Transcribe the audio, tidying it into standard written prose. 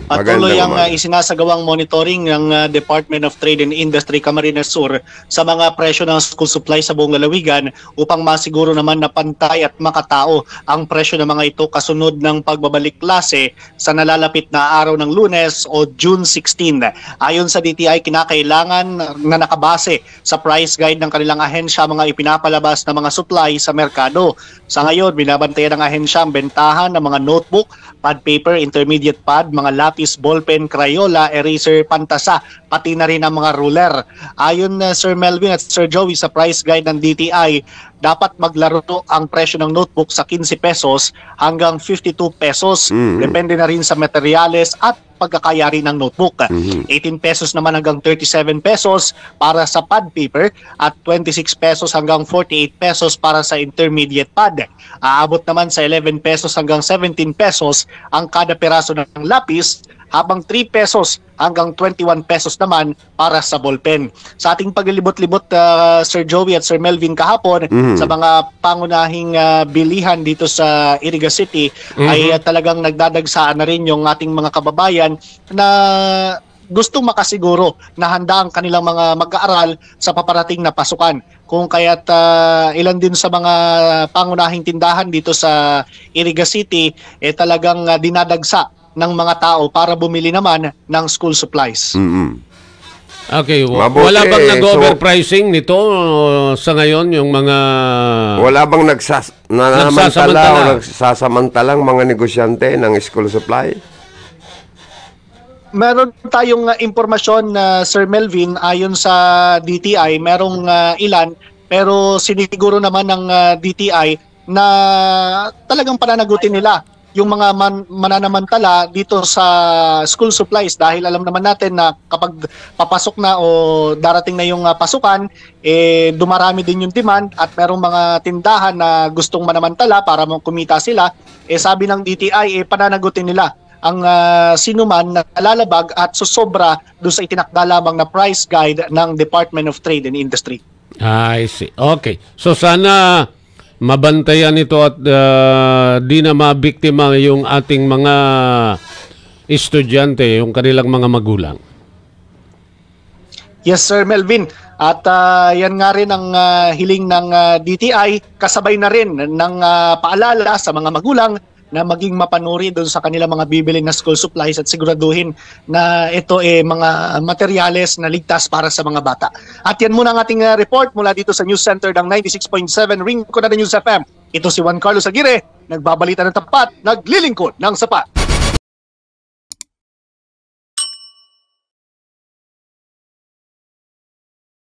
Patuloy ang isinasagawang monitoring ng Department of Trade and Industry Camarines Sur sa mga presyo ng school supply sa buong lalawigan upang masiguro naman na pantay at makatao ang presyo ng mga ito kasunod ng pagbabalik klase sa nalalapit na araw ng Lunes o June 16. Ayon sa DTI, kinakailangan na nakabase sa price guide ng kanilang ahensya mga ipinapalabas na mga supply sa merkado. Sa ngayon, binabantayan ng ahensya ang bentahan ng mga notebook, pad paper, intermediate pad, mga lapis, ballpen, Crayola, eraser, pantasa, pati na rin ang mga ruler. Ayon Sir Melvin at Sir Joey sa price guide ng DTI, dapat maglaro ang presyo ng notebook sa 15 pesos hanggang 52 pesos. Depende na rin sa materyales at pagkakayari ng notebook. 18 pesos naman hanggang 37 pesos para sa pad paper at 26 pesos hanggang 48 pesos para sa intermediate pad. Aabot naman sa 11 pesos hanggang 17 pesos ang kada peraso ng lapis, habang 3 pesos hanggang 21 pesos naman para sa ballpen. Sa ating paglilibot-libot, Sir Joey at Sir Melvin kahapon, sa mga pangunahing bilihan dito sa Iriga City, ay talagang nagdadagsaan na rin yung ating mga kababayan na gustong makasiguro na handa ang kanilang mga mag-aaral sa paparating na pasukan. Kung kaya't ilan din sa mga pangunahing tindahan dito sa Iriga City talagang dinadagsa ng mga tao para bumili naman ng school supplies. Okay, wala bang nag-overpricing nito sa ngayon yung mga... Wala bang nagsasamantalang mga negosyante ng school supply? Meron tayong impormasyon na Sir Melvin, ayon sa DTI, merong ilan, pero siniguro naman ng DTI na talagang pananagutin nila yung mga mananamantala dito sa school supplies, dahil alam naman natin na kapag papasok na o darating na yung pasukan, dumarami din yung demand at merong mga tindahan na gustong manamantala para kumita sila. Sabi ng DTI, pananagutin nila ang sinuman na lalabag at susobra doon sa itinakda lamang na price guide ng Department of Trade and Industry. I see. Okay. So sana mabantayan ito at di na mabiktima yung ating mga estudyante, yung kanilang mga magulang. Yes, Sir Melvin. At yan nga rin ang hiling ng DTI, kasabay na rin ng paalala sa mga magulang na maging mapanuri doon sa kanilang mga bibili na school supplies at siguraduhin na ito mga materyales na ligtas para sa mga bata. At yan muna ang ating report mula dito sa News Center ng 96.7 Ringkod News FM. Ito si Juan Carlos Aguirre, nagbabalita ng tapat, naglilingkod ng sapat.